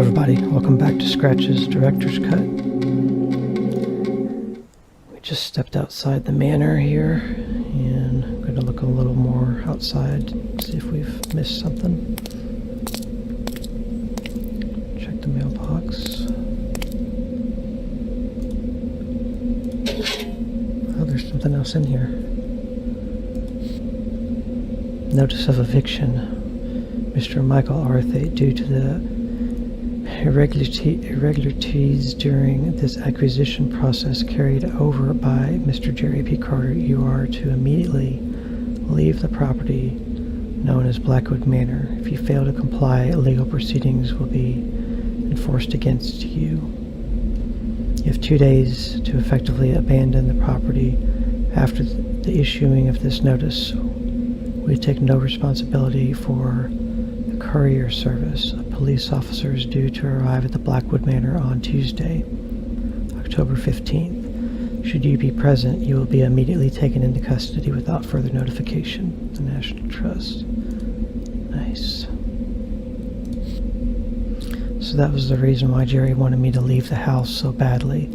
everybody, welcome back to Scratch's Director's Cut. We just stepped outside the manor here, and I'm going to look a little more outside, see if we've missed something. Check the mailbox. Oh, there's something else in here. Notice of eviction. Mr. Michael Arthate, due to the irregularities during this acquisition process carried over by Mr. Jerry P. Carter, you are to immediately leave the property known as Blackwood Manor. If you fail to comply, legal proceedings will be enforced against you. You have 2 days to effectively abandon the property after the issuing of this notice. We take no responsibility for the courier service. A police officer is due to arrive at the Blackwood Manor on Tuesday, October 15th. Should you be present, you will be immediately taken into custody without further notification. The National Trust. Nice. So that was the reason why Jerry wanted me to leave the house so badly.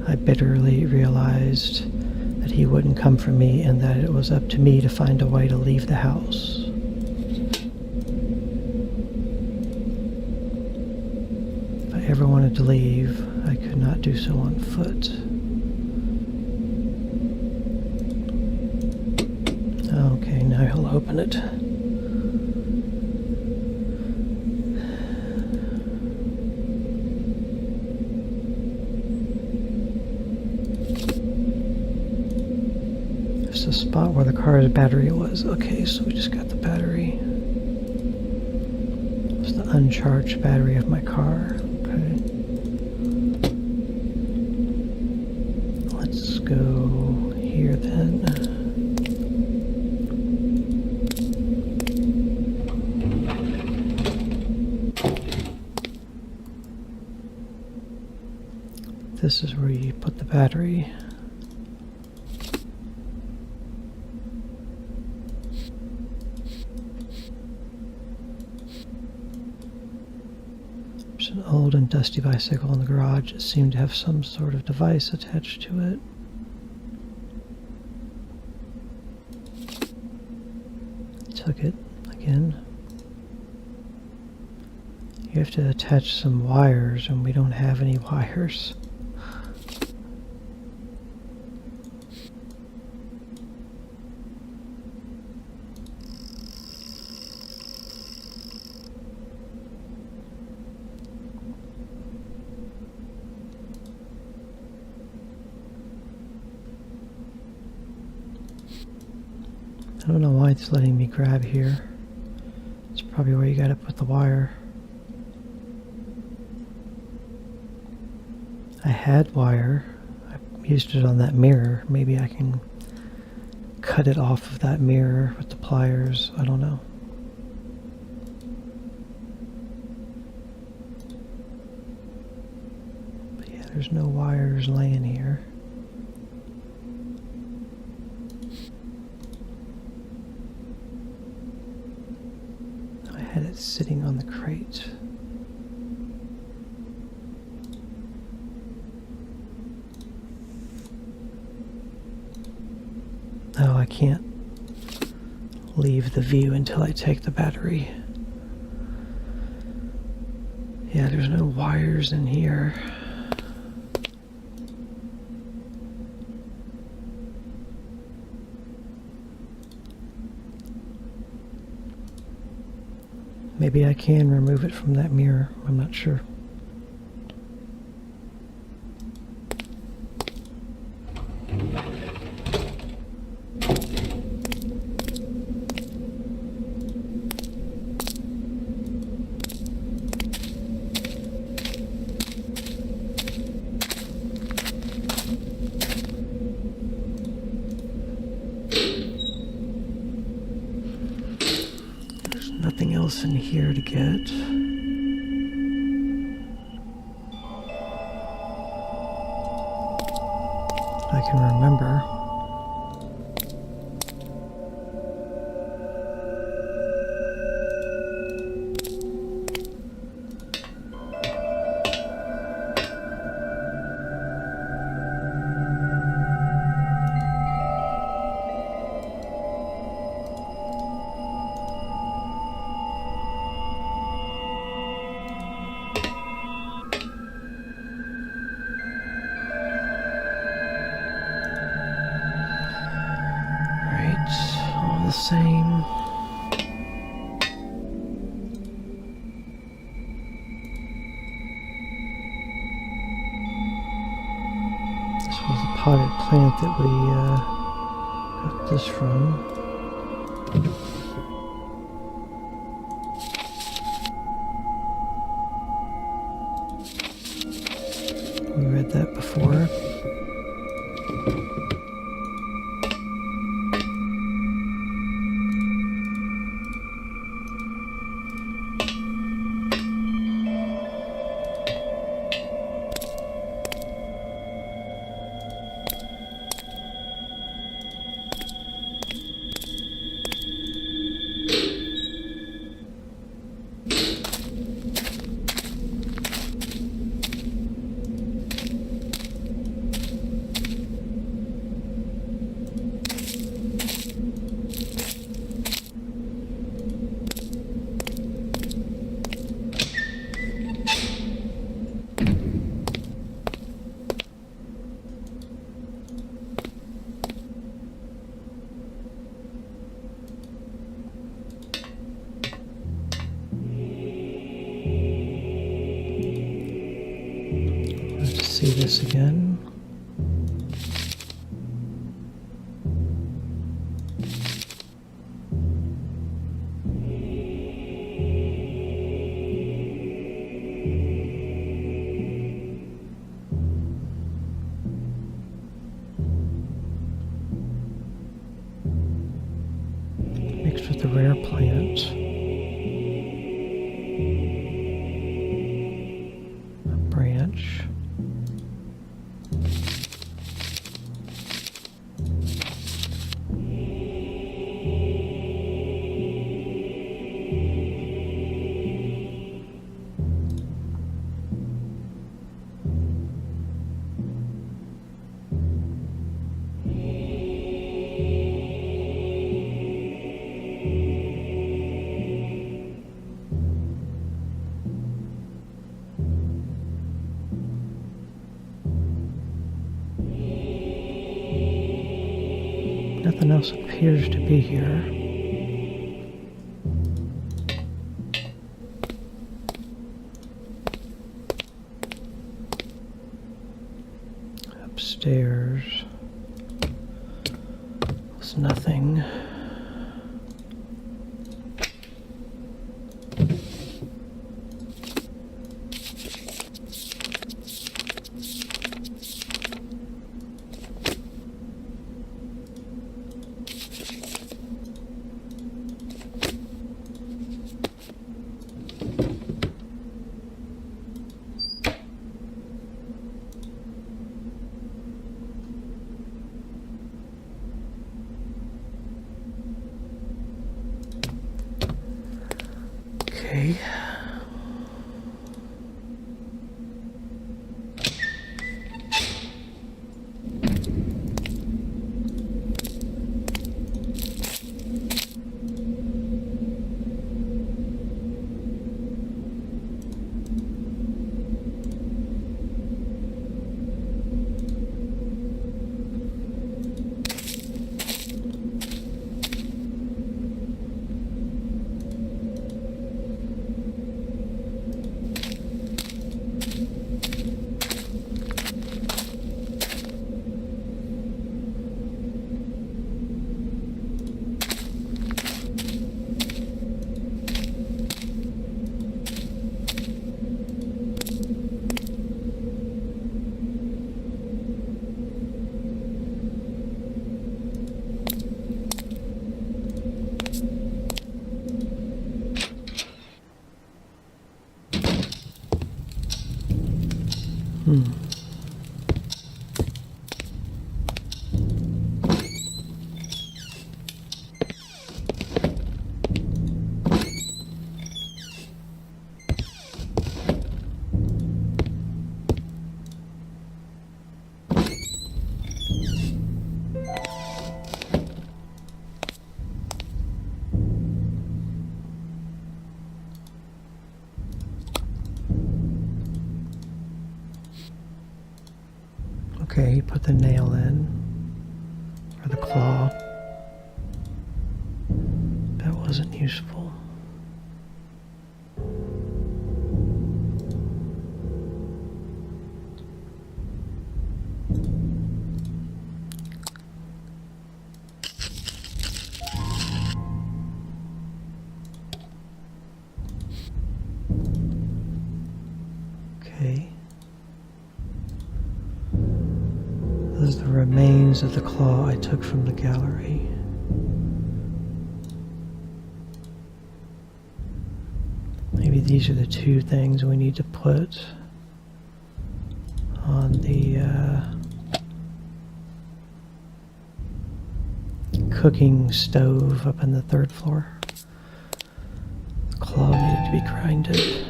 I bitterly realized that he wouldn't come for me and that it was up to me to find a way to leave the house. If I ever wanted to leave, I could not do so on foot. Okay, now he'll open it. The spot where the car's battery was. Okay, so we just got the battery. It's the uncharged battery of my car. Okay. Let's go here then. This is where you put the battery. An old and dusty bicycle in the garage. It seemed to have some sort of device attached to it. Took it again. You have to attach some wires, and we don't have any wires. I don't know why it's letting me grab here. It's probably where you gotta put the wire. I had wire. I used it on that mirror. Maybe I can cut it off of that mirror with the pliers. I don't know. But yeah, there's no wires laying here. It's sitting on the crate. Oh, I can't leave the view until I take the battery. Yeah, there's no wires in here. Maybe I can remove it from that mirror. I'm not sure. Nothing else in here to get. I can remember. same. This was the potted plant that we got this from. We read that before. See this again. Mixed with the rare plant. A branch. Nothing else appears to be here. Upstairs. There's nothing. Okay. Okay, he put the nail in, or the claw. useful. Okay. Those are the remains of the claw I took from the gallery. Maybe these are the two things we need to put on the cooking stove up on the 3rd floor. The claw needed to be grinded.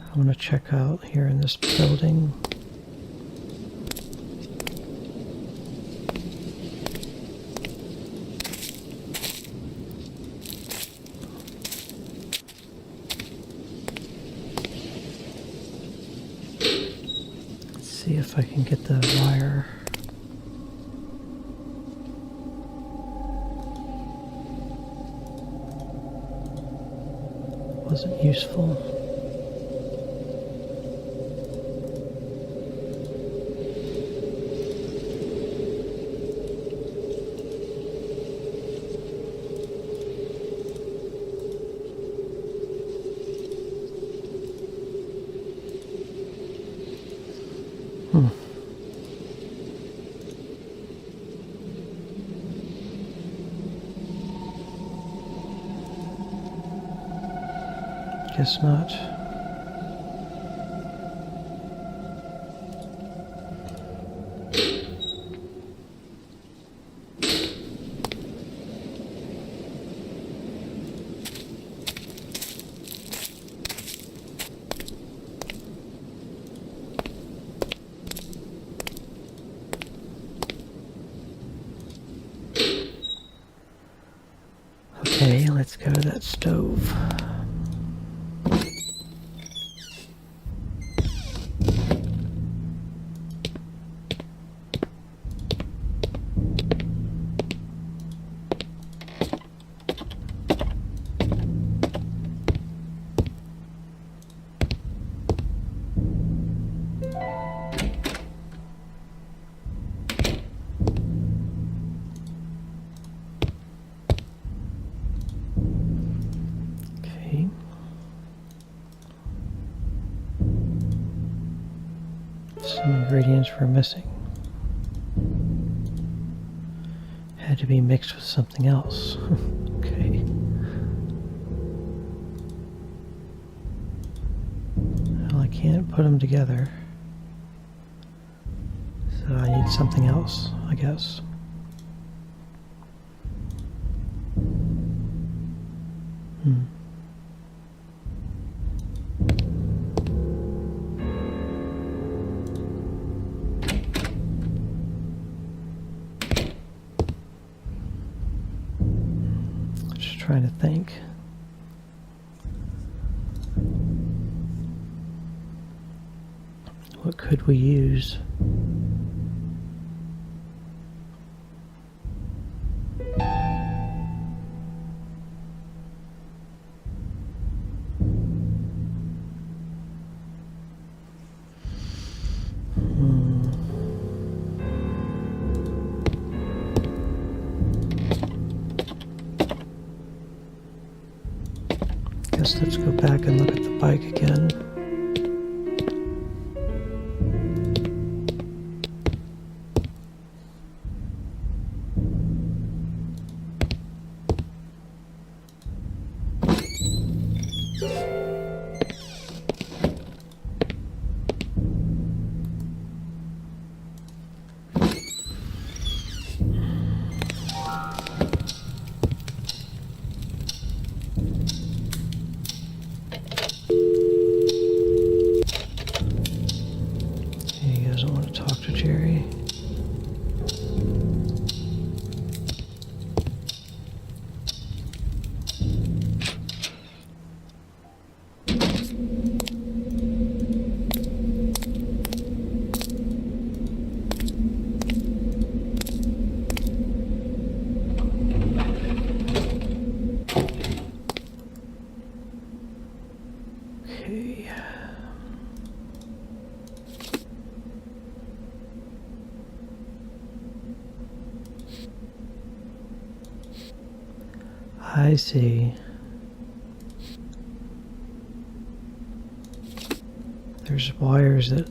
I'm going to check out here in this building. Let's see if I can get the wire. Wasn't useful. Guess not. Okay, let's go to that stove. Some ingredients were missing. Had to be mixed with something else. Okay. Well, I can't put them together. So I need something else, I guess. Trying to think. What could we use? Let's go back and look at the bike again. I see. There's wires that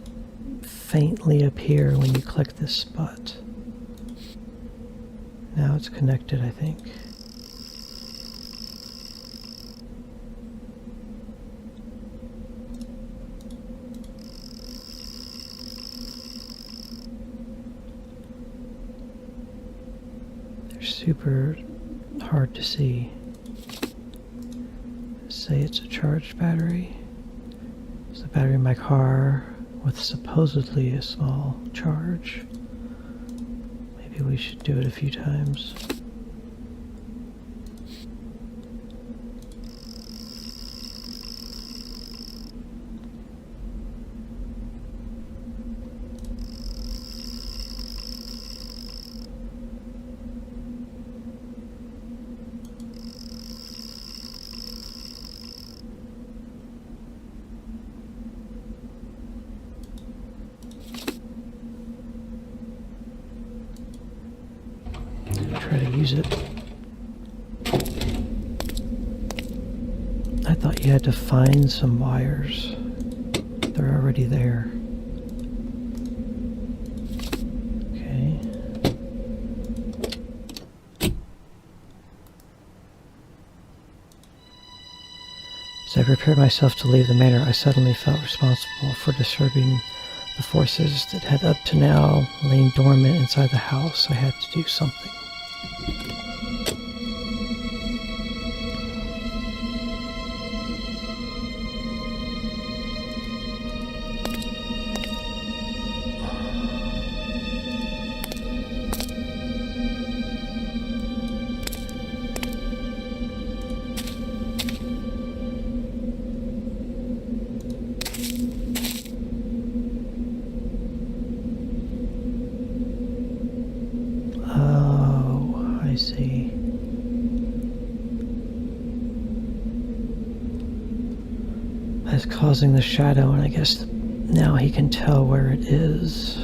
faintly appear when you click this spot. Now it's connected, I think. They're super hard to see. Say it's a charged battery. It's the battery in my car with supposedly a small charge. Maybe we should do it a few times. Try to use it. I thought you had to find some wires. They're already there. Okay. As I prepared myself to leave the manor, I suddenly felt responsible for disturbing the forces that had up to now lain dormant inside the house. I had to do something. Oh, I see. That's causing the shadow, and I guess now he can tell where it is.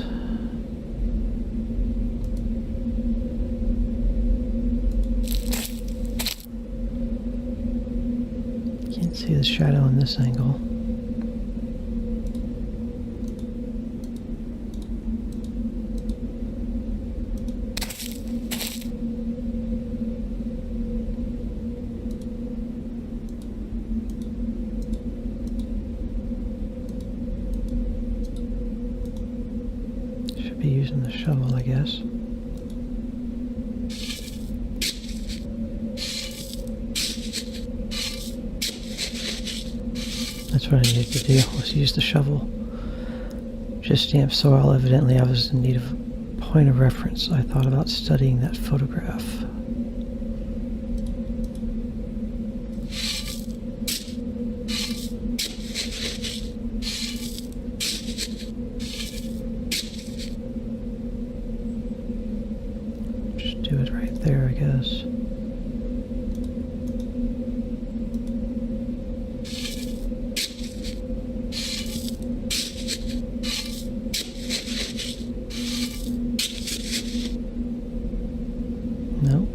Can't see the shadow in this angle. Be using the shovel, I guess. That's what I needed to do, was use the shovel. Just stamped soil. Evidently I was in need of a point of reference. I thought about studying that photograph. Do it right there, I guess. No.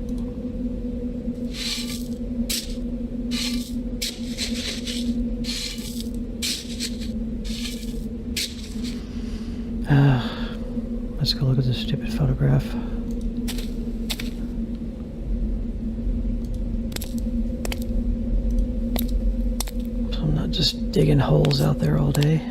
Let's go look at this stupid photograph. Just digging holes out there all day.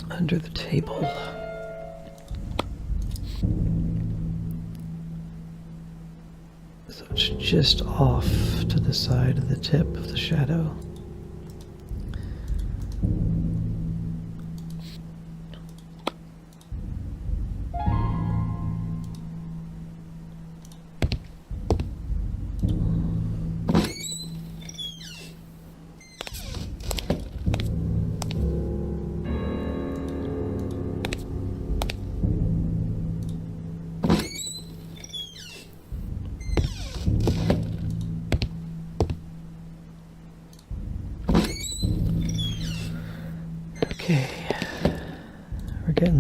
Under the table. So it's just off to the side of the tip of the shadow.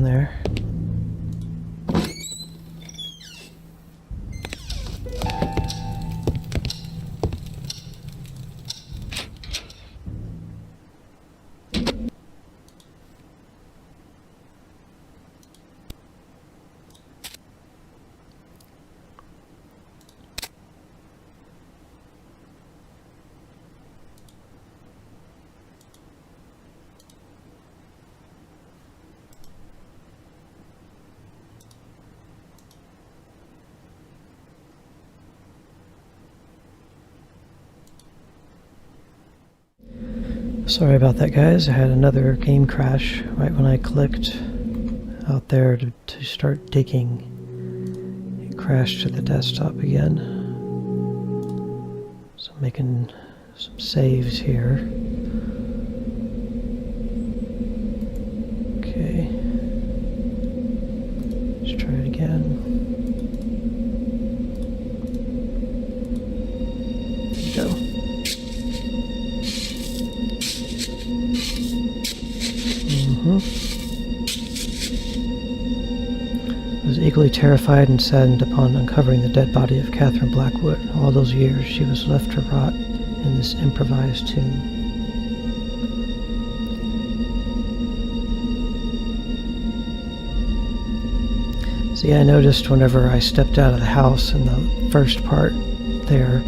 there. Sorry about that, guys. I had another game crash right when I clicked out there to start digging. It crashed to the desktop again. So I'm making some saves here. Okay. Let's try it again. There we go. I was equally terrified and saddened upon uncovering the dead body of Catherine Blackwood. All those years she was left to rot in this improvised tomb. See, I noticed whenever I stepped out of the house in the first part there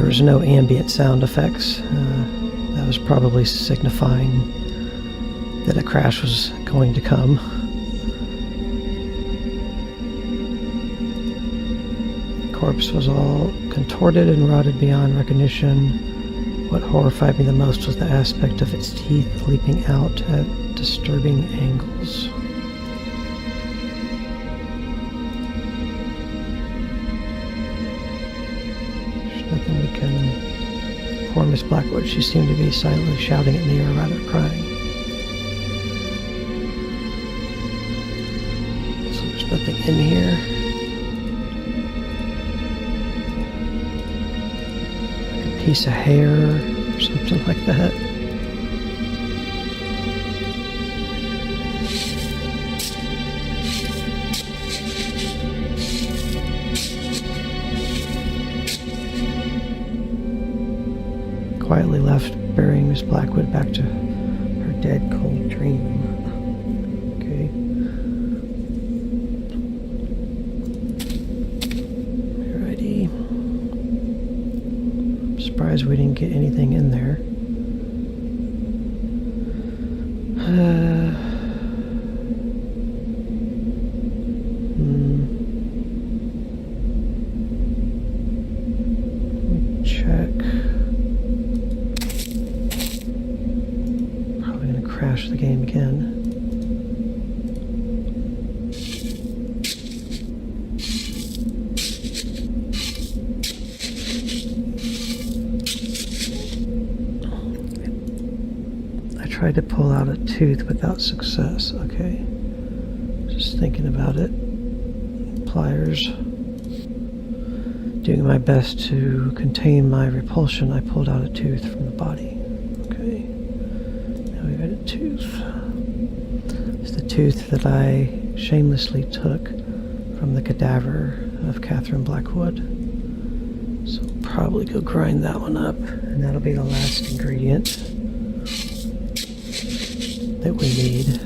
was no ambient sound effects. That was probably signifying that a crash was going to come. The corpse was all contorted and rotted beyond recognition. What horrified me the most was the aspect of its teeth leaping out at disturbing angles. There's nothing we can... Poor Miss Blackwood, she seemed to be silently shouting at me, or rather crying. Nothing in here. Like a piece of hair or something like that. Quietly left, burying Miss Blackwood back to her dead, cold dream. Surprised we didn't get anything in there. Check. Probably gonna crash the game again. Tried to pull out a tooth without success. Okay. Just thinking about it. Pliers. Doing my best to contain my repulsion, I pulled out a tooth from the body. Okay. Now we've got a tooth. It's the tooth that I shamelessly took from the cadaver of Catherine Blackwood. So I'll probably go grind that one up, and that'll be the last ingredient that we need.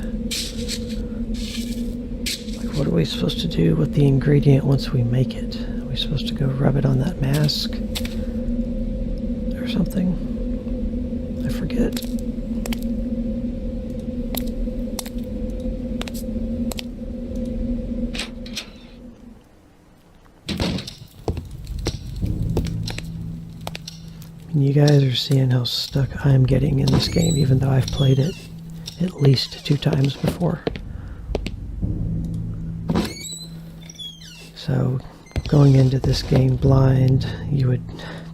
Like, what are we supposed to do with the ingredient once we make it? Are we supposed to go rub it on that mask or something? I forget. And you guys are seeing how stuck I'm getting in this game, even though I've played it at least 2 times before. So going into this game blind, you would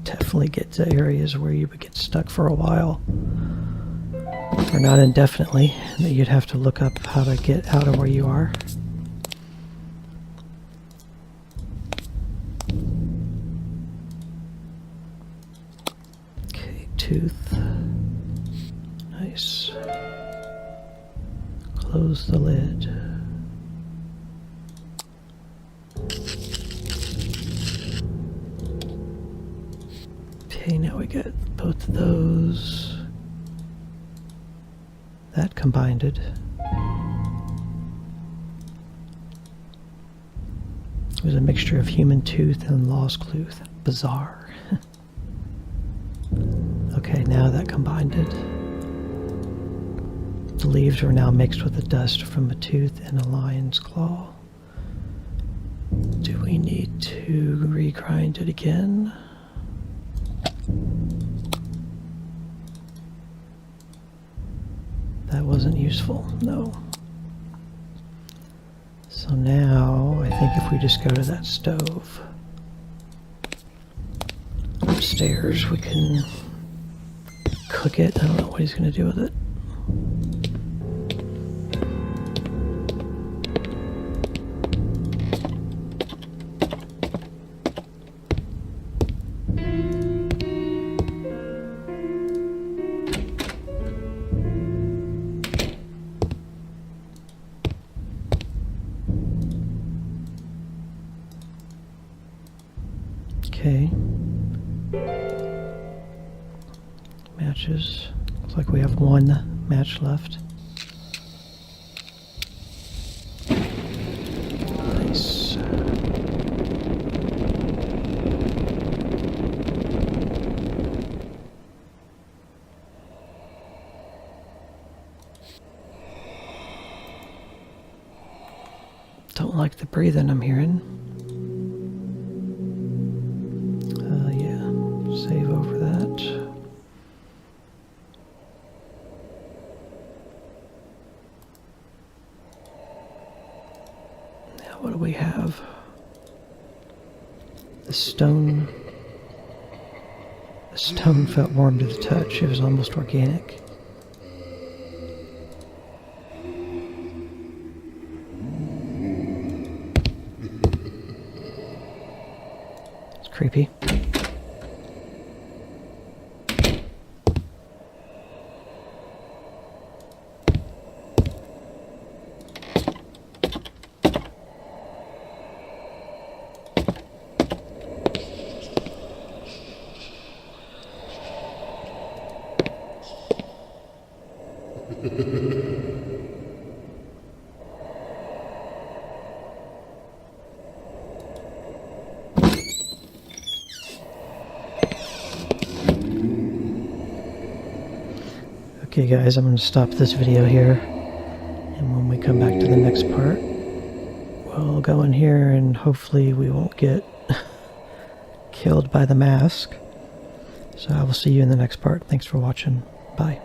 definitely get to areas where you would get stuck for a while, or not indefinitely, that you'd have to look up how to get out of where you are. Okay, tooth. Nice. Close the lid. Okay, now we got both of those. That combined it. It was a mixture of human tooth and lost tooth. Bizarre. Okay, now that combined it. The leaves were now mixed with the dust from a tooth and a lion's claw. Do we need to regrind it again? That wasn't useful, no. So now, I think if we just go to that stove upstairs, we can cook it. I don't know what he's going to do with it. Okay. Matches. Looks like we have one match left. Nice. Don't like the breathing I'm hearing. Save over that. Now what do we have? The stone. The stone felt warm to the touch. It was almost organic. It's creepy. Okay guys, I'm going to stop this video here, and when we come back to the next part, we'll go in here and hopefully we won't get killed by the mask. So I will see you in the next part. Thanks for watching. Bye.